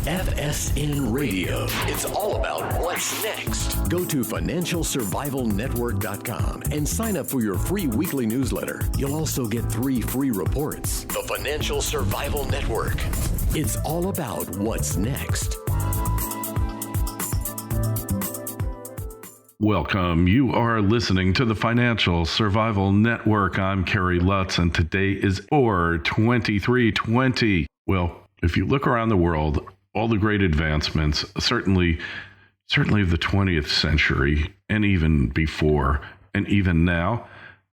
FSN Radio. It's all about what's next. Go to financialsurvivalnetwork.com and sign up for your free weekly newsletter. You'll also get 3 free reports. The Financial Survival Network. It's all about what's next. Welcome. You are listening to the Financial Survival Network. I'm Kerry Lutz, and today is 4/23/20. Well, if you look around the world, all the great advancements, certainly of the 20th century, and even before, and even now,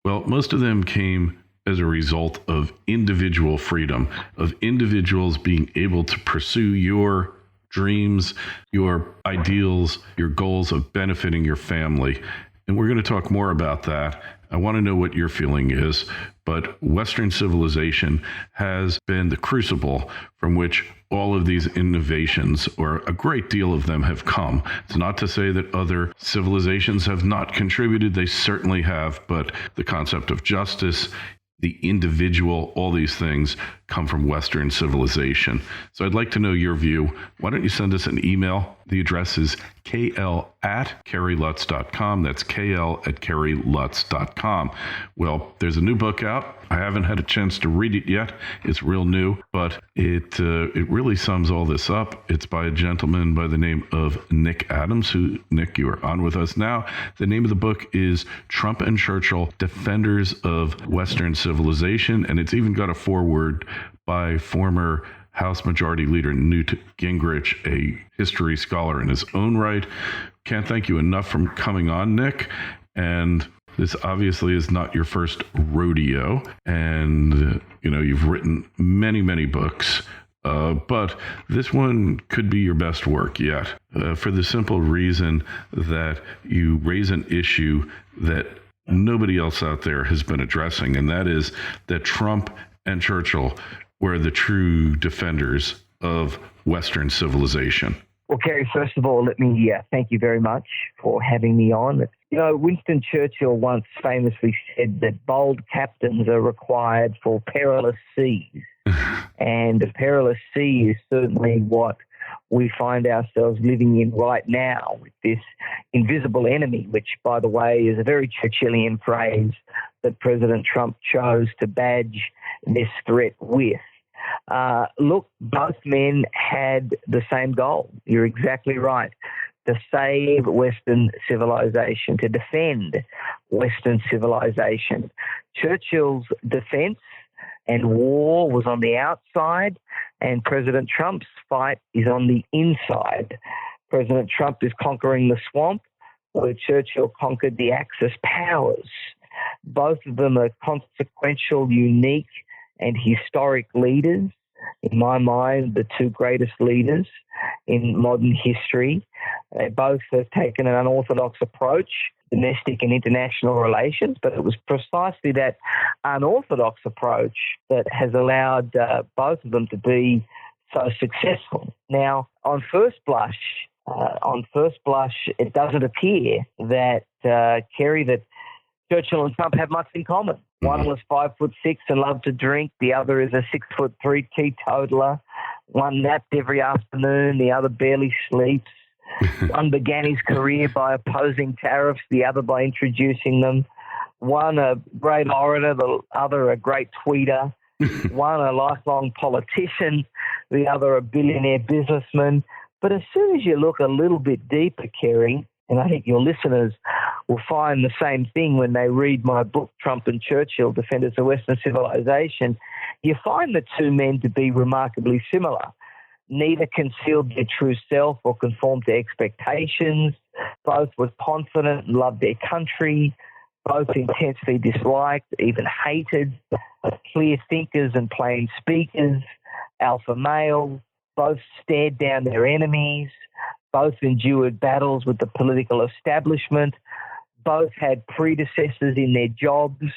well, most of them came as a result of individual freedom, of individuals being able to pursue your dreams, your ideals, your goals of benefiting your family. And we're going to talk more about that. I want to know what your feeling is, but Western civilization has been the crucible from which all of these innovations, or a great deal of them, have come. It's not to say that other civilizations have not contributed. They certainly have, but the concept of justice, the individual, all these things come from Western civilization. So I'd like to know your view. Why don't you send us an email? The address is kl@kerrylutz.com. That's kl@kerrylutz.com. Well, there's a new book out. I haven't had a chance to read it yet. It's real new, but it really sums all this up. It's by a gentleman by the name of Nick Adams, who, Nick, you are on with us now. The name of the book is Trump and Churchill, Defenders of Western Civilization, and it's even got a foreword by former House Majority Leader Newt Gingrich, a history scholar in his own right. Can't thank you enough for coming on, Nick. And this obviously is not your first rodeo. And, you've written many, many books. But this one could be your best work yet, for the simple reason that you raise an issue that nobody else out there has been addressing, and that is that Trump and Churchill were the true defenders of Western civilization. Well, Kerry, first of all, let me thank you very much for having me on. Winston Churchill once famously said that bold captains are required for perilous seas. And a perilous sea is certainly what we find ourselves living in right now with this invisible enemy, which, by the way, is a very Churchillian phrase that President Trump chose to badge this threat with. Look, both men had the same goal. You're exactly right. To save Western civilization, to defend Western civilization. Churchill's defense and war was on the outside, and President Trump's fight is on the inside. President Trump is conquering the swamp, where Churchill conquered the Axis powers. Both of them are consequential, unique, and historic leaders. In my mind, the two greatest leaders in modern history. They both have taken an unorthodox approach, domestic and international relations, but it was precisely that unorthodox approach that has allowed both of them to be so successful. Now, on first blush, it doesn't appear that, Kerry, that Churchill and Trump have much in common. One was 5'6" and loved to drink. The other is a 6'3" teetotaler. One napped every afternoon. The other barely sleeps. One began his career by opposing tariffs. The other by introducing them. One a great orator. The other a great tweeter. One a lifelong politician. The other a billionaire businessman. But as soon as you look a little bit deeper, Kerry, and I think your listeners will find the same thing when they read my book, Trump and Churchill, Defenders of Western Civilization, you find the two men to be remarkably similar. Neither concealed their true self or conformed to expectations. Both were confident and loved their country. Both intensely disliked, even hated. Clear thinkers and plain speakers. Alpha males. Both stared down their enemies. Both endured battles with the political establishment. Both had predecessors in their jobs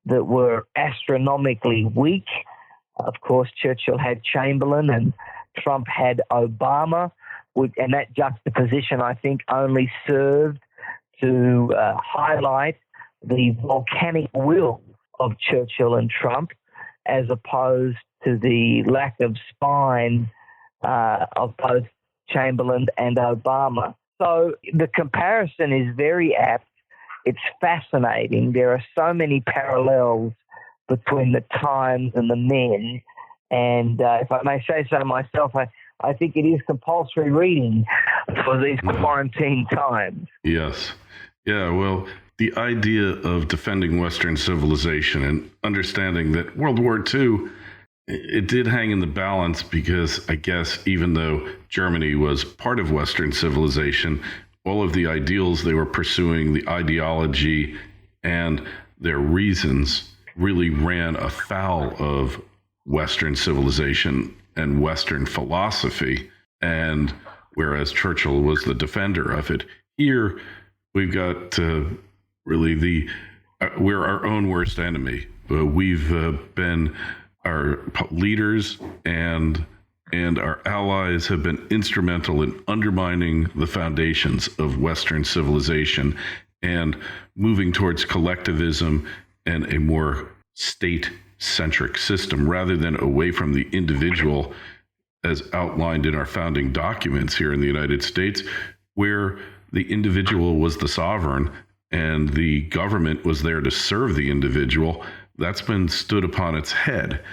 that were astronomically weak. Of course, Churchill had Chamberlain and Trump had Obama, and that juxtaposition, I think, only served to highlight the volcanic will of Churchill and Trump, as opposed to the lack of spine of both Chamberlain and Obama. So the comparison is very apt. It's fascinating. There are so many parallels between the times and the men. And if I may say so myself, I think it is compulsory reading for these quarantine times. Yes. Yeah, well, the idea of defending Western civilization and understanding that World War II, it did hang in the balance because I guess even though Germany was part of Western civilization, all of the ideals they were pursuing, the ideology and their reasons really ran afoul of Western civilization and Western philosophy. And whereas Churchill was the defender of it, here we've got really we're our own worst enemy. We've been our leaders and our allies have been instrumental in undermining the foundations of Western civilization and moving towards collectivism and a more state-centric system rather than away from the individual as outlined in our founding documents here in the United States, where the individual was the sovereign and the government was there to serve the individual. That's been stood upon its head.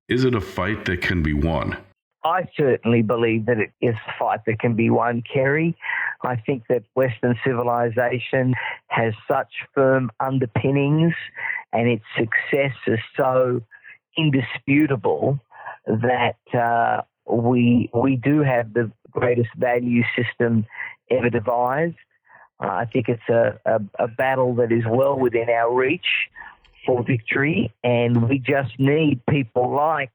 Is it a fight that can be won? I certainly believe that it is a fight that can be won, Kerry. I think that Western civilization has such firm underpinnings and its success is so indisputable that we do have the greatest value system ever devised. I think it's a battle that is well within our reach for victory, and we just need people like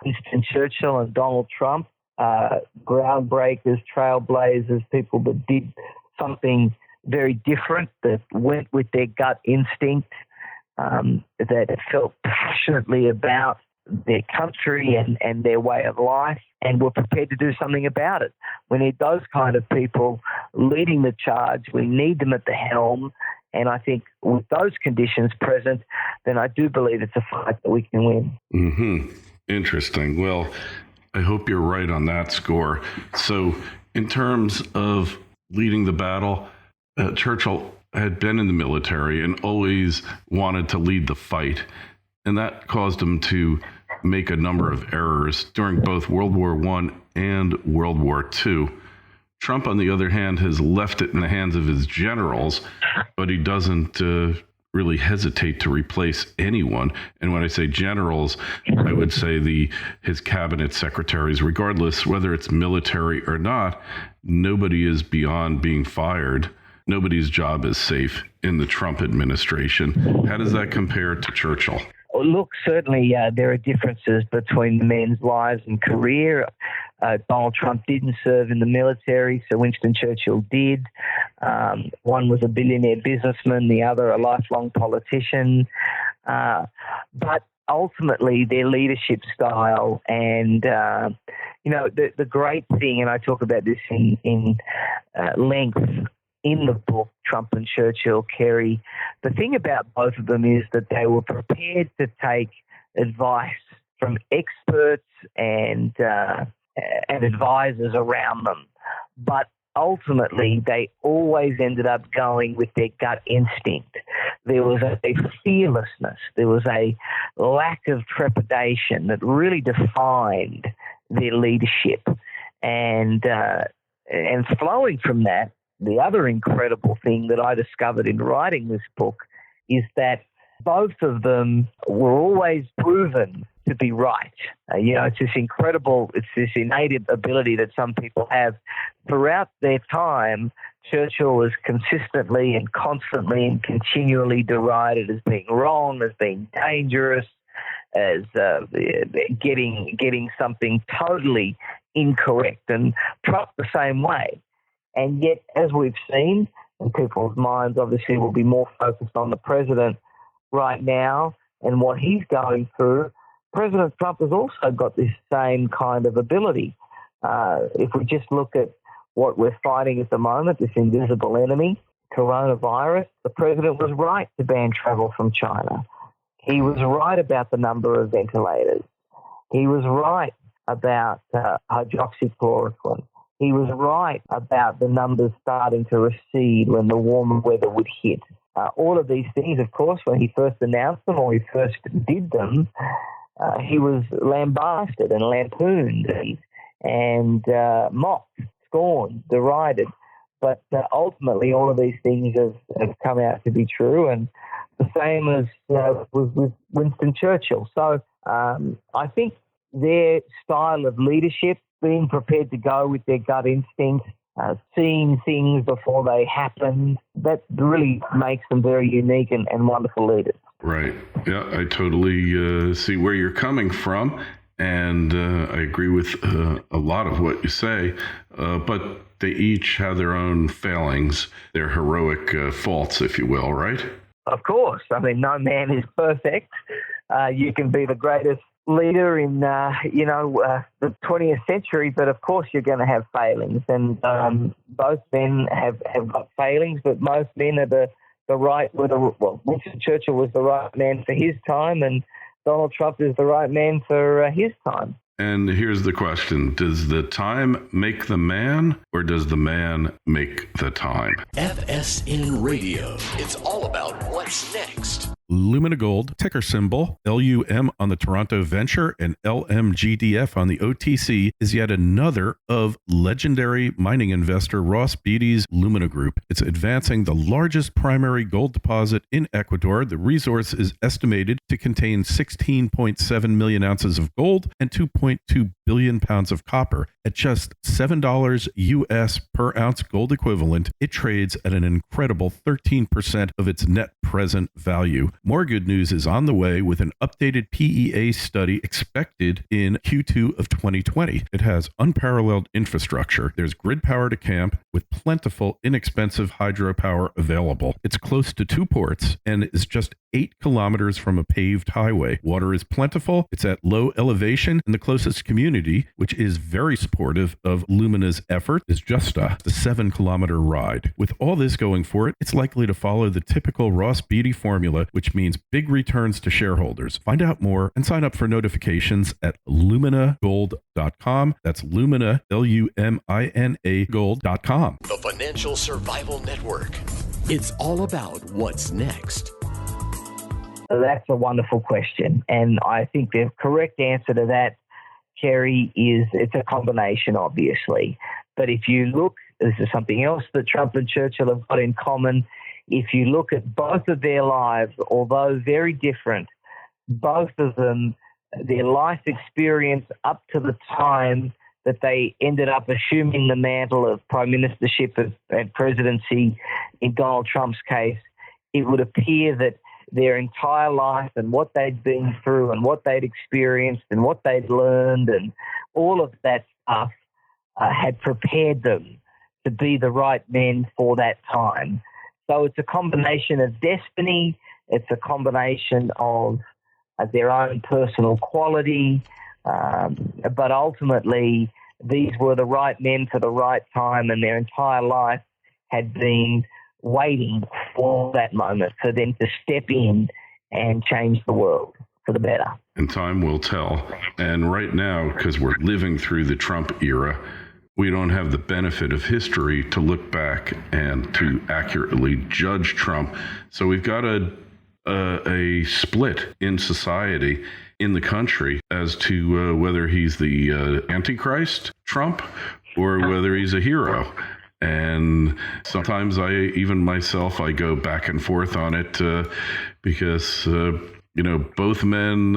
Winston Churchill and Donald Trump, groundbreakers, trailblazers, people that did something very different, that went with their gut instinct, that felt passionately about their country and their way of life and were prepared to do something about it. We need those kind of people leading the charge. We need them at the helm. And I think with those conditions present, then I do believe it's a fight that we can win. Mm-hmm. Interesting. Well, I hope you're right on that score. So in terms of leading the battle, Churchill had been in the military and always wanted to lead the fight. And that caused him to make a number of errors during both World War I and World War II. Trump, on the other hand, has left it in the hands of his generals, but he doesn't really hesitate to replace anyone. And when I say generals, I would say his cabinet secretaries, regardless whether it's military or not, nobody is beyond being fired. Nobody's job is safe in the Trump administration. How does that compare to Churchill? Look, certainly there are differences between the men's lives and career. Donald Trump didn't serve in the military, so Winston Churchill did. One was a billionaire businessman, the other a lifelong politician. But ultimately, their leadership style and, the great thing, and I talk about this in length in the book, Trump and Churchill, Kerry, the thing about both of them is that they were prepared to take advice from experts and advisors around them. But ultimately, they always ended up going with their gut instinct. There was a fearlessness. There was a lack of trepidation that really defined their leadership. And flowing from that, the other incredible thing that I discovered in writing this book is that both of them were always proven to be right. It's this innate ability that some people have. Throughout their time, Churchill was consistently and constantly and continually derided as being wrong, as being dangerous, as getting something totally incorrect. And Trump the same way. And yet, as we've seen, and people's minds obviously will be more focused on the president right now and what he's going through, President Trump has also got this same kind of ability. If we just look at what we're fighting at the moment, this invisible enemy, coronavirus, the president was right to ban travel from China. He was right about the number of ventilators. He was right about hydroxychloroquine. He was right about the numbers starting to recede when the warmer weather would hit. All of these things, of course, when he first announced them or he first did them, he was lambasted and lampooned and mocked, scorned, derided. But ultimately, all of these things have come out to be true, and the same as with Winston Churchill. So I think their style of leadership, being prepared to go with their gut instinct, seeing things before they happen, that really makes them very unique and wonderful leaders. Right. Yeah, I totally see where you're coming from, and I agree with a lot of what you say, but they each have their own failings, their heroic faults, if you will, right? Of course. I mean, no man is perfect. You can be the greatest leader in, the 20th century, but of course you're going to have failings. And both men have got failings, but most men are Winston Churchill was the right man for his time, and Donald Trump is the right man for his time. And here's the question. Does the time make the man, or does the man make the time? FSN Radio. It's all about what's next. Lumina Gold, ticker symbol LUM on the Toronto Venture and LMGDF on the OTC, is yet another of legendary mining investor Ross Beaty's Lumina Group. It's advancing the largest primary gold deposit in Ecuador. The resource is estimated to contain 16.7 million ounces of gold and 2.2 billion pounds of copper. At just $7 US per ounce gold equivalent, it trades at an incredible 13% of its net present value. More good news is on the way with an updated PEA study expected in Q2 of 2020. It has unparalleled infrastructure. There's grid power to camp with plentiful, inexpensive hydropower available. It's close to 2 ports and is just 8 kilometers from a paved highway. Water is plentiful. It's at low elevation, and the closest community, which is very supportive of Lumina's effort, is just a 7-kilometer ride. With all this going for it, it's likely to follow the typical Ross Beaty formula, which means big returns to shareholders. Find out more and sign up for notifications at luminagold.com. That's Lumina, Lumina gold.com. The Financial Survival Network. It's all about what's next. That's a wonderful question. And I think the correct answer to that, Kerry, is it's a combination, obviously. But if you look, this is something else that Trump and Churchill have got in common. If you look at both of their lives, although very different, both of them, their life experience up to the time that they ended up assuming the mantle of prime ministership and presidency in Donald Trump's case, it would appear that their entire life and what they'd been through and what they'd experienced and what they'd learned and all of that stuff had prepared them to be the right men for that time. So it's a combination of destiny, it's a combination of their own personal quality, but ultimately these were the right men for the right time, and their entire life had been waiting for that moment for them to step in and change the world for the better. And time will tell. And right now, because we're living through the Trump era, we don't have the benefit of history to look back and to accurately judge Trump. So we've got a split in society, in the country, as to whether he's the Antichrist Trump or whether he's a hero. And sometimes I go back and forth on it because, both men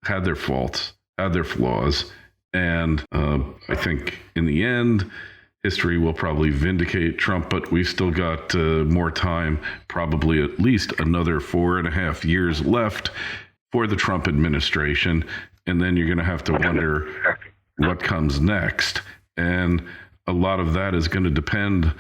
had their faults, had their flaws. And I think in the end, history will probably vindicate Trump, but we've still got more time, probably at least another 4.5 years left for the Trump administration. And then you're going to have to wonder what comes next. And a lot of that is going to depend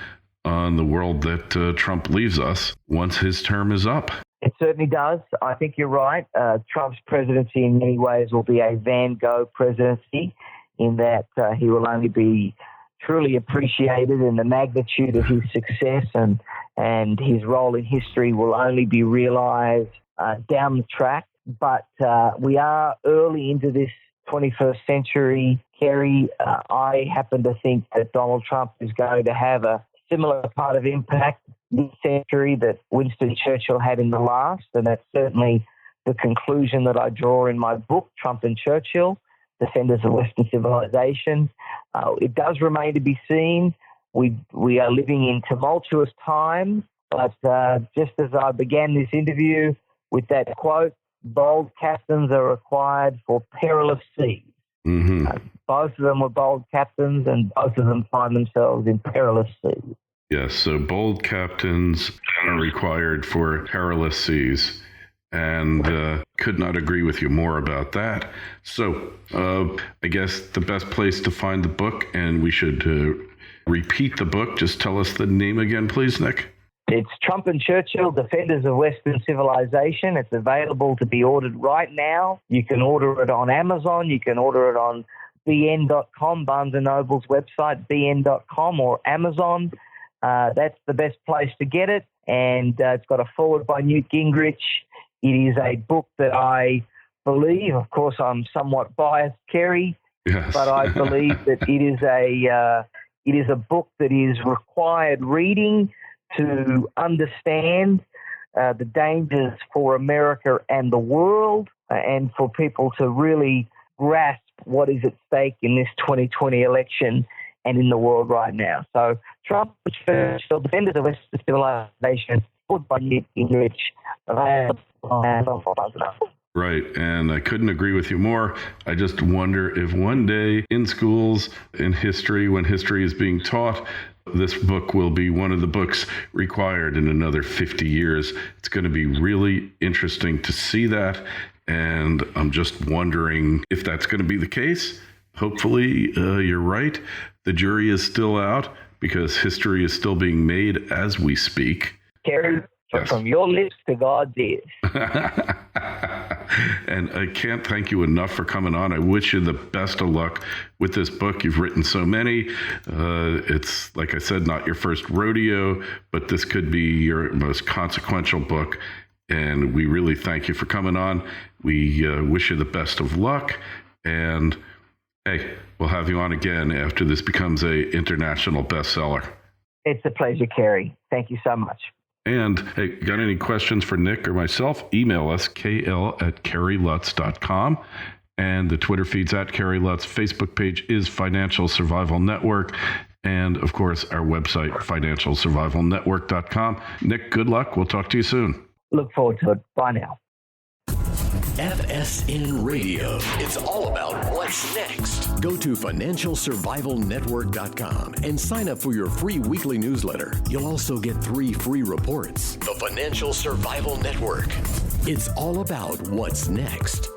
on the world that Trump leaves us once his term is up. It certainly does. I think you're right. Trump's presidency in many ways will be a Van Gogh presidency in that he will only be truly appreciated in the magnitude of his success, and his role in history will only be realized down the track. But we are early into this 21st century, Kerry, I happen to think that Donald Trump is going to have a similar part of impact this century that Winston Churchill had in the last, and that's certainly the conclusion that I draw in my book, Trump and Churchill, Defenders of Western Civilization. It does remain to be seen. We are living in tumultuous times, but just as I began this interview with that quote, bold captains are required for perilous seas. Mm-hmm. Both of them were bold captains, and both of them find themselves in perilous seas. Yes, so bold captains are required for perilous seas, and could not agree with you more about that. So I guess the best place to find the book, and we should repeat the book. Just tell us the name again, please, Nick. It's Trump and Churchill, Defenders of Western Civilization. It's available to be ordered right now. You can order it on Amazon. You can order it on bn.com, Barnes & Noble's website, bn.com, or Amazon. That's the best place to get it. And it's got a foreword by Newt Gingrich. It is a book that I believe, of course, I'm somewhat biased, Kerry, yes. but I believe that it is a book that is required reading to understand the dangers for America and the world, and for people to really grasp what is at stake in this 2020 election and in the world right now. So Trump, Churchill, Defenders of Western Civilization, put by Newt Gingrich, available on Amazon. Right, and I couldn't agree with you more. I just wonder if one day in schools, in history, when history is being taught, this book will be one of the books required in another 50 years. It's going to be really interesting to see that, and I'm just wondering if that's going to be the case. Hopefully, you're right. The jury is still out because history is still being made as we speak. Kerry, yes. From your lips to God's ears. And I can't thank you enough for coming on. I wish you the best of luck with this book. You've written so many. It's, like I said, not your first rodeo, but this could be your most consequential book. And we really thank you for coming on. We wish you the best of luck. And hey, we'll have you on again after this becomes a international bestseller. It's a pleasure, Kerry. Thank you so much. And hey, got any questions for Nick or myself? Email us, kl@kerrylutz.com. And the Twitter feed's at Kerry Lutz. Facebook page is Financial Survival Network. And, of course, our website, financialsurvivalnetwork.com. Nick, good luck. We'll talk to you soon. Look forward to it. Bye now. FSN Radio. It's all about what's next. Go to financialsurvivalnetwork.com and sign up for your free weekly newsletter. You'll also get 3 free reports. The Financial Survival Network. It's all about what's next.